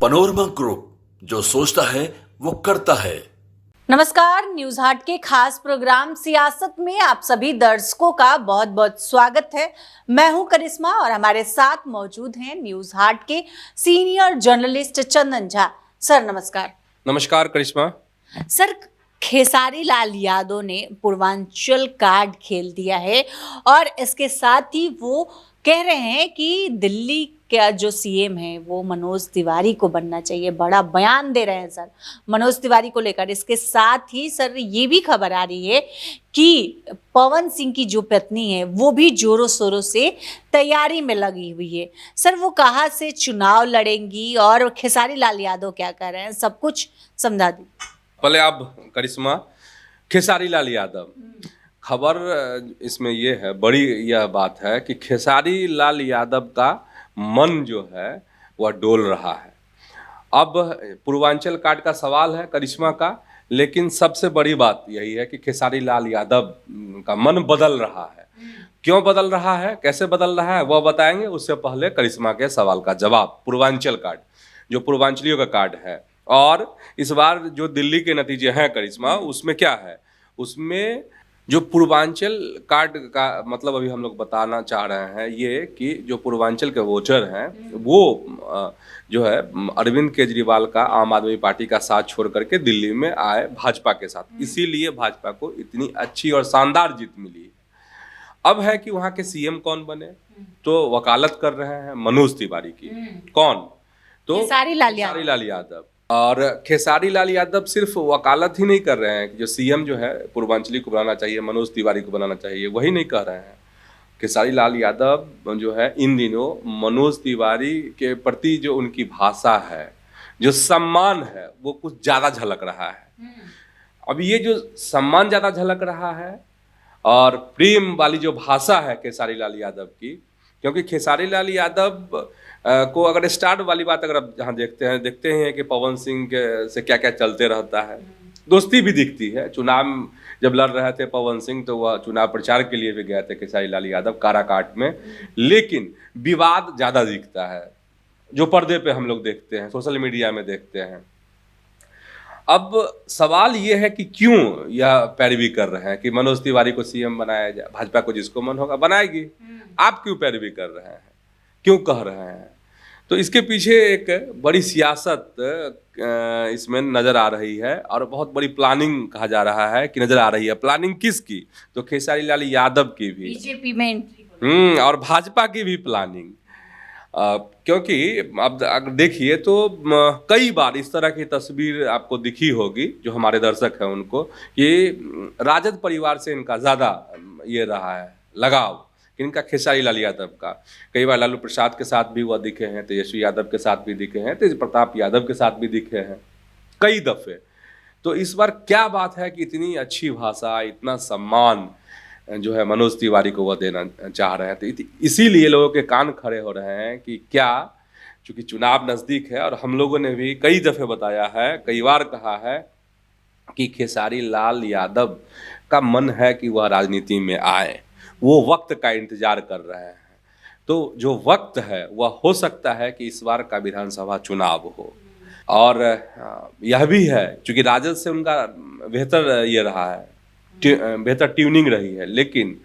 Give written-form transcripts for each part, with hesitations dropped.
Panorama group, जो सोचता है वो करता है। नमस्कार, न्यूज हाट के खास प्रोग्राम सियासत में आप सभी दर्शकों का बहुत बहुत स्वागत है। मैं हूं करिश्मा और हमारे साथ मौजूद हैं न्यूज हाट के senior journalist Chandan Jha. Sir नमस्कार। नमस्कार करिश्मा। सर, खेसारी लाल यादव ने पूर्वांचल कार्ड खेल दिया है और इसके साथ ही वो कह रहे हैं कि दिल्ली का जो सीएम है वो मनोज तिवारी को बनना चाहिए। बड़ा बयान दे रहे हैं सर मनोज तिवारी को लेकर। इसके साथ ही सर ये भी खबर आ रही है कि पवन सिंह की जो पत्नी है वो भी जोरों शोरों से तैयारी में लगी हुई है। सर वो कहाँ से चुनाव लड़ेंगी और खेसारी लाल यादव क्या कर रहे हैं, सब कुछ समझा दी। पहले आप करिश्मा, खेसारी लाल यादव, खबर इसमें ये है, बड़ी यह बात है कि खेसारी लाल यादव का मन जो है वह डोल रहा है। अब पूर्वांचल कार्ड का सवाल है करिश्मा का, लेकिन सबसे बड़ी बात यही है कि खेसारी लाल यादव का मन बदल रहा है। क्यों बदल रहा है, कैसे बदल रहा है, वह बताएंगे। उससे पहले करिश्मा के सवाल का जवाब। पूर्वांचल कार्ड, जो पूर्वांचलियों का कार्ड है, और इस बार जो दिल्ली के नतीजे हैं करिश्मा, उसमें क्या है, उसमें जो पूर्वांचल कार्ड का मतलब अभी हम लोग बताना चाह रहे हैं ये कि जो पूर्वांचल के वोटर हैं वो जो है अरविंद केजरीवाल का आम आदमी पार्टी का साथ छोड़ करके दिल्ली में आए भाजपा के साथ। इसीलिए भाजपा को इतनी अच्छी और शानदार जीत मिली। अब है कि वहाँ के सीएम कौन बने, तो वकालत कर रहे हैं मनोज तिवारी की। कौन? तो खेसारी लाल यादव। और खेसारी लाल यादव सिर्फ वकालत ही नहीं कर रहे हैं कि जो सीएम जो है पूर्वांचली को बनाना चाहिए, मनोज तिवारी को बनाना चाहिए, वही नहीं कह रहे हैं। खेसारी लाल यादव जो है इन दिनों मनोज तिवारी के प्रति जो उनकी भाषा है, जो सम्मान है, वो कुछ ज़्यादा झलक रहा है। अब ये जो सम्मान ज़्यादा झलक रहा है और प्रेम वाली जो भाषा है खेसारी लाल यादव की, क्योंकि खेसारी लाल यादव को अगर स्टार्ट वाली बात अगर आप जहाँ देखते हैं कि पवन सिंह से क्या क्या चलते रहता है, दोस्ती भी दिखती है। चुनाव जब लड़ रहे थे पवन सिंह तो वह चुनाव प्रचार के लिए भी गए थे खेसारी लाल यादव काराकाट में, लेकिन विवाद ज़्यादा दिखता है जो पर्दे पे हम लोग देखते हैं, सोशल मीडिया में देखते हैं। अब सवाल ये है कि क्यों यह पैरवी कर रहे हैं कि मनोज तिवारी को सीएम बनाया जाए, भाजपा को जिसको मन होगा बनाएगी। आप क्यों पैरवी कर रहे हैं, क्यों कह रहे हैं? तो इसके पीछे एक बड़ी सियासत इसमें नज़र आ रही है और बहुत बड़ी प्लानिंग कहा जा रहा है कि नज़र आ रही है। प्लानिंग किसकी? तो खेसारी लाल यादव की भी, बीजेपी में एंट्री और भाजपा की भी प्लानिंग। क्योंकि अब अगर देखिए तो कई बार इस तरह की तस्वीर आपको दिखी होगी, जो हमारे दर्शक हैं उनको, ये राजद परिवार से इनका ज़्यादा ये रहा है लगाव, इनका खेसारी लाल यादव का। कई बार लालू प्रसाद के साथ भी वह दिखे हैं, तेजस्वी यादव के साथ भी दिखे हैं, तेज प्रताप यादव के साथ भी दिखे हैं कई दफ़े। तो इस बार क्या बात है कि इतनी अच्छी भाषा, इतना सम्मान जो है मनोज तिवारी को वह देना चाह रहे हैं। तो इसीलिए लोगों के कान खड़े हो रहे हैं कि क्या, चूँकि चुनाव नज़दीक है और हम लोगों ने भी कई दफ़े बताया है, कई बार कहा है कि खेसारी लाल यादव का मन है कि वह राजनीति में आए, वो वक्त का इंतजार कर रहे हैं। तो जो वक्त है वह हो सकता है कि इस बार का विधानसभा चुनाव हो। और यह भी है चूँकि राजद से उनका बेहतर ये रहा है, बेहतर ट्यूनिंग रही है, लेकिन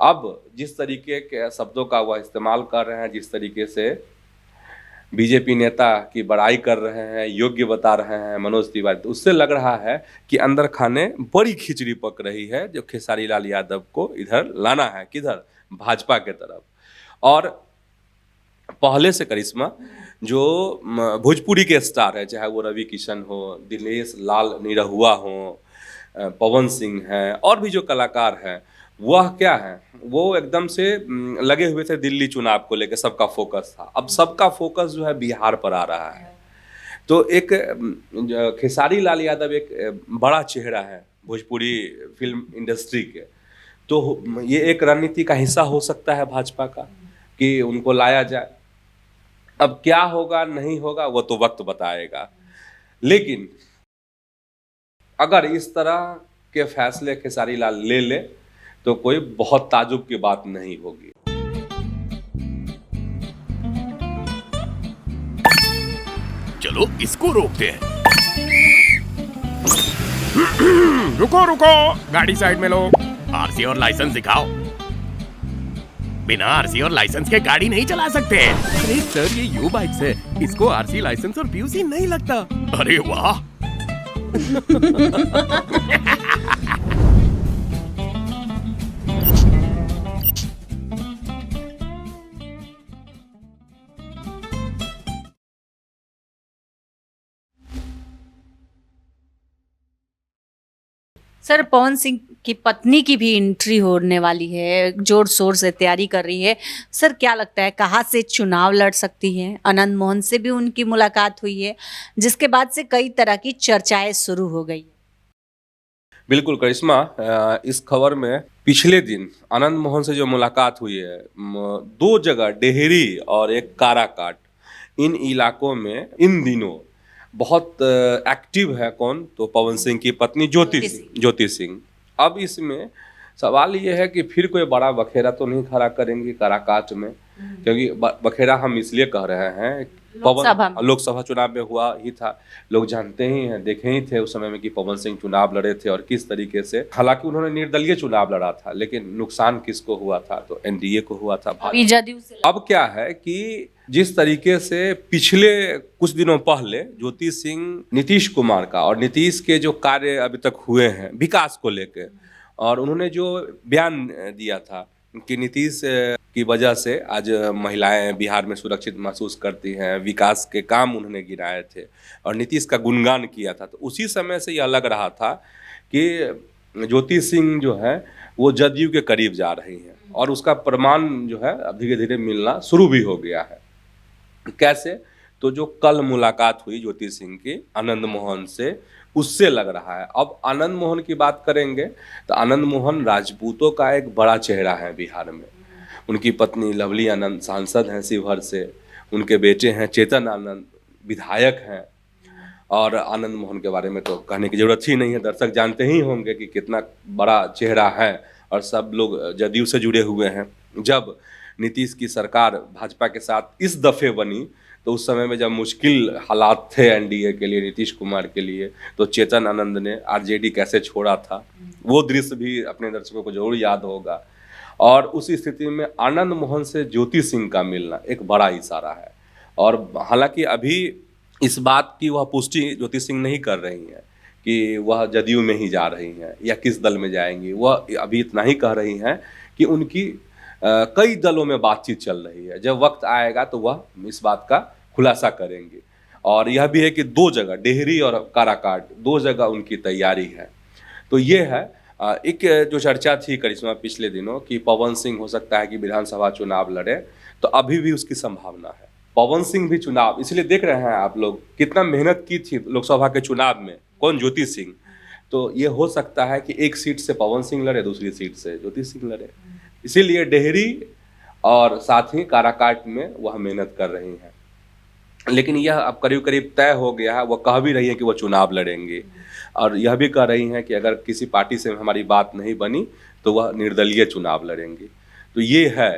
अब जिस तरीके के शब्दों का वह इस्तेमाल कर रहे हैं, जिस तरीके से बीजेपी नेता की बड़ाई कर रहे हैं, योग्य बता रहे हैं मनोज तिवारी, तो उससे लग रहा है कि अंदर खाने बड़ी खिचड़ी पक रही है, जो खेसारी लाल यादव को इधर लाना है, किधर, भाजपा के तरफ। और पहले से करिश्मा जो भोजपुरी के स्टार है, चाहे वो रवि किशन हो, दिनेश लाल निरहुआ हो, पवन सिंह हैं, और भी जो कलाकार हैं, वह क्या है, वो एकदम से लगे हुए थे दिल्ली चुनाव को लेकर, सबका फोकस था। अब सबका फोकस जो है बिहार पर आ रहा है। तो एक खेसारी लाल यादव एक बड़ा चेहरा है भोजपुरी फिल्म इंडस्ट्री के, तो ये एक रणनीति का हिस्सा हो सकता है भाजपा का कि उनको लाया जाए। अब क्या होगा नहीं होगा वो तो वक्त बताएगा, लेकिन अगर इस तरह के फैसले खेसारी लाल ले तो कोई बहुत ताजुब की बात नहीं होगी। चलो इसको रोकते हैं। रुको रुको, गाड़ी साइड में लो। आरसी और लाइसेंस दिखाओ। बिना आरसी और लाइसेंस के गाड़ी नहीं चला सकते। अरे सर, ये यू बाइक्स है, इसको आरसी, लाइसेंस और पीयूसी नहीं लगता। अरे वाह। सर, पवन सिंह की पत्नी की भी एंट्री होने वाली है, जोर शोर से तैयारी कर रही है। सर, क्या लगता है कहाँ से चुनाव लड़ सकती है? आनंद मोहन से भी उनकी मुलाकात हुई है, जिसके बाद से कई तरह की चर्चाएं शुरू हो गई। बिल्कुल करिश्मा, इस खबर में पिछले दिन आनंद मोहन से जो मुलाकात हुई है, दो जगह डेहरी और एक काराकाट, इन इलाकों में इन दिनों बहुत एक्टिव है। कौन? तो पवन सिंह की पत्नी ज्योति सिंह। अब इसमें सवाल ये है कि फिर कोई बड़ा बखेरा तो नहीं खड़ा करेंगे काराकाट में, क्योंकि बखेरा हम इसलिए कह रहे हैं, लोकसभा चुनाव में हुआ ही था, लोग जानते ही हैं, देखे ही थे उस समय में कि पवन सिंह चुनाव लड़े थे और किस तरीके से, हालांकि उन्होंने निर्दलीय चुनाव लड़ा था, लेकिन नुकसान किसको हुआ था? तो एनडीए को हुआ था। अब क्या है कि जिस तरीके से पिछले कुछ दिनों पहले ज्योति सिंह नीतीश कुमार का और नीतीश के जो कार्य अभी तक हुए हैं विकास को लेकर, और उन्होंने जो बयान दिया था कि नीतीश की वजह से आज महिलाएं बिहार में सुरक्षित महसूस करती हैं, विकास के काम उन्होंने गिनाए थे और नीतीश का गुणगान किया था, तो उसी समय से यह लग रहा था कि ज्योति सिंह जो है वो जदयू के करीब जा रही हैं, और उसका प्रमाण जो है अब धीरे धीरे मिलना शुरू भी हो गया है। कैसे? तो जो कल मुलाकात हुई ज्योति सिंह की आनंद मोहन से, उससे लग रहा है। अब आनंद मोहन की बात करेंगे तो आनंद मोहन राजपूतों का एक बड़ा चेहरा है बिहार में। उनकी पत्नी लवली आनंद सांसद हैं शिवहर से, उनके बेटे हैं चेतन आनंद विधायक हैं, और आनंद मोहन के बारे में तो कहने की जरूरत ही नहीं है, दर्शक जानते ही होंगे कि कितना बड़ा चेहरा है, और सब लोग जदयू से जुड़े हुए हैं। जब नीतीश की सरकार भाजपा के साथ इस दफ़े बनी तो उस समय में जब मुश्किल हालात थे एनडीए के लिए, नीतीश कुमार के लिए, तो चेतन आनंद ने आरजेडी कैसे छोड़ा था, वो दृश्य भी अपने दर्शकों को जरूर याद होगा। और उस स्थिति में आनंद मोहन से ज्योति सिंह का मिलना एक बड़ा इशारा है, और हालांकि अभी इस बात की वह पुष्टि ज्योति सिंह नहीं कर रही हैं कि वह जदयू में ही जा रही हैं या किस दल में जाएंगी। वह अभी इतना ही कह रही हैं कि उनकी कई दलों में बातचीत चल रही है, जब वक्त आएगा तो वह इस बात का खुलासा करेंगे। और यह भी है कि दो जगह डेहरी और काराकाट, दो जगह उनकी तैयारी है। तो ये है एक जो चर्चा थी करिश्मा पिछले दिनों कि पवन सिंह हो सकता है कि विधानसभा चुनाव लड़े, तो अभी भी उसकी संभावना है। पवन सिंह भी चुनाव इसलिए देख रहे हैं आप लोग, कितना मेहनत की थी लोकसभा के चुनाव में कौन? ज्योति सिंह। तो ये हो सकता है कि एक सीट से पवन सिंह लड़े, दूसरी सीट से ज्योति सिंह लड़े, इसीलिए डेहरी और साथ ही काराकाट में वह मेहनत कर रही हैं। लेकिन यह अब करीब करीब तय हो गया है, वह कह भी रही है कि वह चुनाव लड़ेंगे, और यह भी कह रही हैं कि अगर किसी पार्टी से हमारी बात नहीं बनी तो वह निर्दलीय चुनाव लड़ेंगे। तो ये है।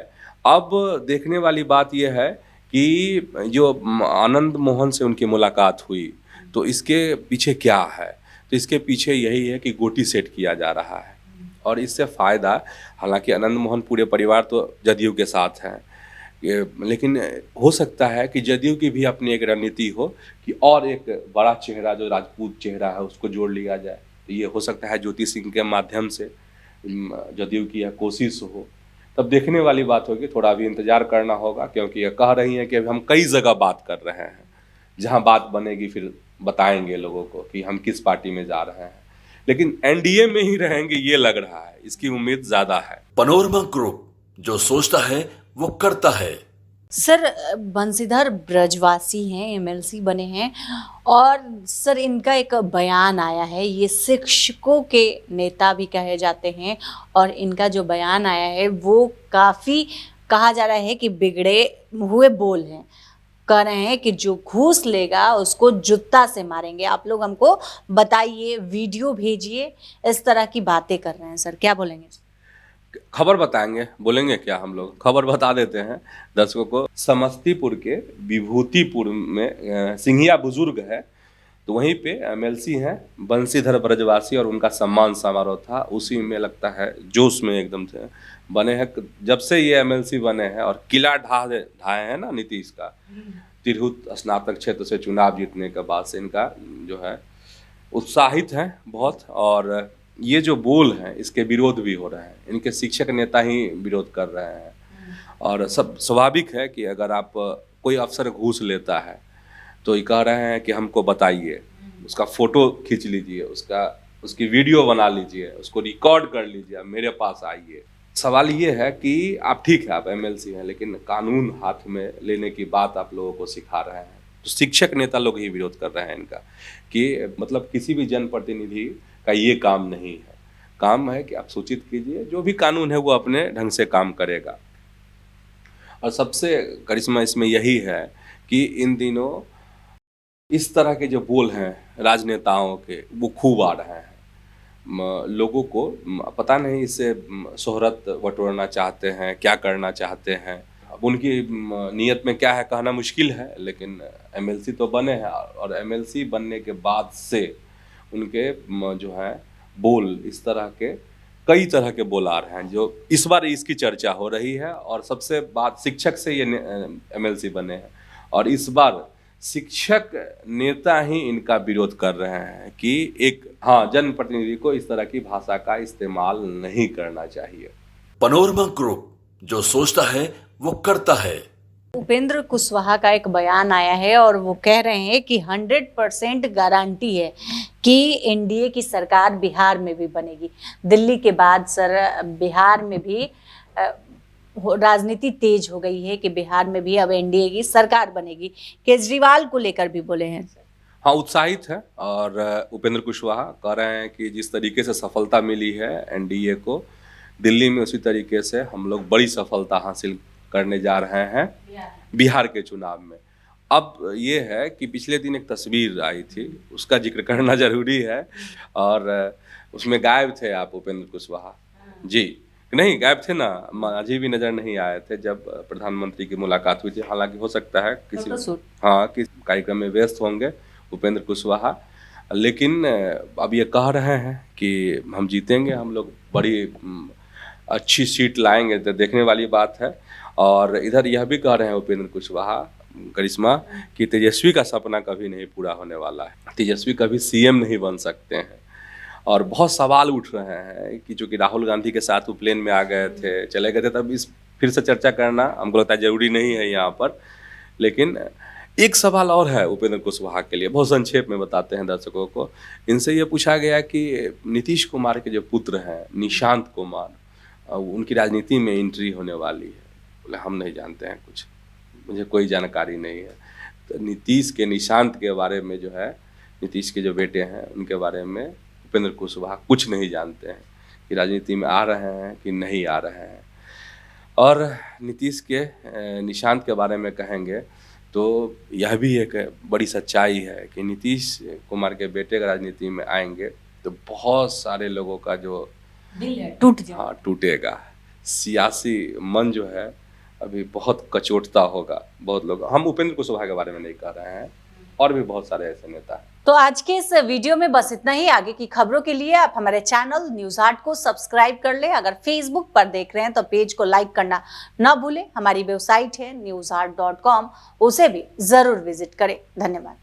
अब देखने वाली बात यह है कि जो आनंद मोहन से उनकी मुलाकात हुई, तो इसके पीछे क्या है? तो इसके पीछे यही है कि गोटी सेट किया जा रहा है, और इससे फ़ायदा, हालांकि आनंद मोहन पूरे परिवार तो जदयू के साथ हैं, लेकिन हो सकता है कि जदयू की भी अपनी एक रणनीति हो कि और एक बड़ा चेहरा जो राजपूत चेहरा है उसको जोड़ लिया जाए। तो ये हो सकता है ज्योति सिंह के माध्यम से जदयू की यह कोशिश हो। तब देखने वाली बात होगी, थोड़ा अभी इंतजार करना होगा, क्योंकि ये कह रही हैं कि अभी हम कई जगह बात कर रहे हैं, जहाँ बात बनेगी फिर बताएंगे लोगों को कि हम किस पार्टी में जा रहे हैं, लेकिन एनडीए में ही रहेंगे ये लग रहा है, इसकी उम्मीद ज़्यादा है। पनोरमा ग्रुप, जो सोचता है वो करता है। सर, बंसीधर ब्रजवासी हैं, एमएलसी बने हैं, और सर इनका एक बयान आया है, ये शिक्षकों के नेता भी कहे जाते हैं, और इनका जो बयान आया है वो काफ़ी कहा जा रहा है कि बिगड़े हुए बोल हैं। कह रहे हैं कि जो घूस लेगा उसको जूता से मारेंगे। आप लोग हमको बताइए, वीडियो भेजिए, इस तरह की बातें कर रहे हैं। सर क्या बोलेंगे? खबर बताएंगे, बोलेंगे क्या हम लोग, खबर बता देते हैं दर्शकों को। समस्तीपुर के विभूतिपुर में सिंघिया बुजुर्ग है, तो वहीं पे एमएलसी हैं बंशीधर ब्रजवासी, और उनका सम्मान समारोह था। उसी में लगता है जोश में एकदम से बने हैं। जब से ये एमएलसी बने हैं और किला ढाए हैं ना नीतीश का, तिरहुत स्नातक क्षेत्र से चुनाव जीतने के बाद से इनका जो है उत्साहित हैं बहुत। और ये जो बोल हैं इसके विरोध भी हो रहे हैं, इनके शिक्षक नेता ही विरोध कर रहे हैं। और सब स्वाभाविक है कि अगर आप कोई अफसर घूस लेता है तो ये कह रहे हैं कि हमको बताइए, उसका फ़ोटो खींच लीजिए, उसकी वीडियो बना लीजिए, उसको रिकॉर्ड कर लीजिए, मेरे पास आइए। सवाल ये है कि आप ठीक है, आप एमएलसी हैं, लेकिन कानून हाथ में लेने की बात आप लोगों को सिखा रहे हैं। तो शिक्षक नेता लोग ही विरोध कर रहे हैं इनका, कि मतलब किसी भी जनप्रतिनिधि का ये काम नहीं है। काम है कि आप सूचित कीजिए, जो भी कानून है वो अपने ढंग से काम करेगा। और सबसे करिश्मा इसमें यही है कि इन दिनों इस तरह के जो बोल हैं राजनेताओं के वो खूब आ रहे हैं। लोगों को पता नहीं इससे शोहरत बटोरना चाहते हैं, क्या करना चाहते हैं। अब उनकी नीयत में क्या है कहना मुश्किल है, लेकिन एमएलसी तो बने हैं, और एमएलसी बनने के बाद से उनके जो है बोल इस तरह के कई तरह के बोल आ रहे हैं, जो इस बार इसकी चर्चा हो रही है। और सबसे बात शिक्षक से ये एमएलसी बने हैं, और इस बार शिक्षक नेता ही इनका विरोध कर रहे हैं कि एक जनप्रतिनिधि को इस तरह की भाषा का इस्तेमाल नहीं करना चाहिए। पनोरमा ग्रुप, जो सोचता है वो करता है। उपेंद्र कुशवाहा का एक बयान आया है और वो कह रहे हैं कि 100% गारंटी है कि एनडीए की सरकार बिहार में भी बनेगी। दिल्ली के बाद सर बिहार में भी राजनीति तेज हो गई है कि बिहार में भी अब एनडीए की सरकार बनेगी। केजरीवाल को लेकर भी बोले हैं। हाँ, उत्साहित है। और उपेंद्र कुशवाहा कह रहे हैं कि जिस तरीके से सफलता मिली है एनडीए को दिल्ली में, उसी तरीके से हम लोग बड़ी सफलता हासिल करने जा रहे हैं बिहार के चुनाव में। अब ये है कि पिछले दिन एक तस्वीर आई थी, उसका जिक्र करना जरूरी है। और उसमें गायब थे आप उपेंद्र कुशवाहा जी, नहीं गायब थे ना, मांझी भी नजर नहीं आए थे जब प्रधानमंत्री की मुलाकात हुई थी। हालांकि हो सकता है किसी कार्यक्रम में व्यस्त होंगे उपेंद्र कुशवाहा, लेकिन अब ये कह रहे हैं कि हम जीतेंगे, हम लोग बड़ी अच्छी सीट लाएंगे। तो देखने वाली बात है। और इधर यह भी कह रहे हैं उपेंद्र कुशवाहा करिश्मा कि तेजस्वी का सपना कभी नहीं पूरा होने वाला है, तेजस्वी कभी सीएम नहीं बन सकते हैं। और बहुत सवाल उठ रहे हैं कि जो कि राहुल गांधी के साथ वो प्लेन में आ गए थे, चले गए थे, तब इस फिर से चर्चा करना हमको लगता है जरूरी नहीं है यहाँ पर। लेकिन एक सवाल और है उपेंद्र कुशवाहा के लिए, बहुत संक्षेप में बताते हैं दर्शकों को। इनसे ये पूछा गया कि नीतीश कुमार के जो पुत्र हैं निशांत कुमार, उनकी राजनीति में एंट्री होने वाली है। बोले हम नहीं जानते हैं कुछ, मुझे कोई जानकारी नहीं है। तो नीतीश के निशांत के बारे में जो है, नीतीश के जो बेटे हैं उनके बारे में उपेंद्र कुशवाहा कुछ नहीं जानते हैं कि राजनीति में आ रहे हैं कि नहीं आ रहे हैं। और नीतीश के निशांत के बारे में कहेंगे तो यह भी एक बड़ी सच्चाई है कि नीतीश कुमार के बेटे का राजनीति में आएंगे तो बहुत सारे लोगों का जो दिल है टूटेगा। सियासी मन जो है अभी बहुत कचोटता होगा। बहुत लोग, हम उपेंद्र कुशवाहा के बारे में नहीं कह रहे हैं, और भी बहुत सारे ऐसे नेता हैं। तो आज के इस वीडियो में बस इतना ही। आगे की खबरों के लिए आप हमारे चैनल न्यूज हाट को सब्सक्राइब कर ले। अगर फेसबुक पर देख रहे हैं तो पेज को लाइक करना ना भूलें। हमारी वेबसाइट है newsheart.com, उसे भी जरूर विजिट करें। धन्यवाद।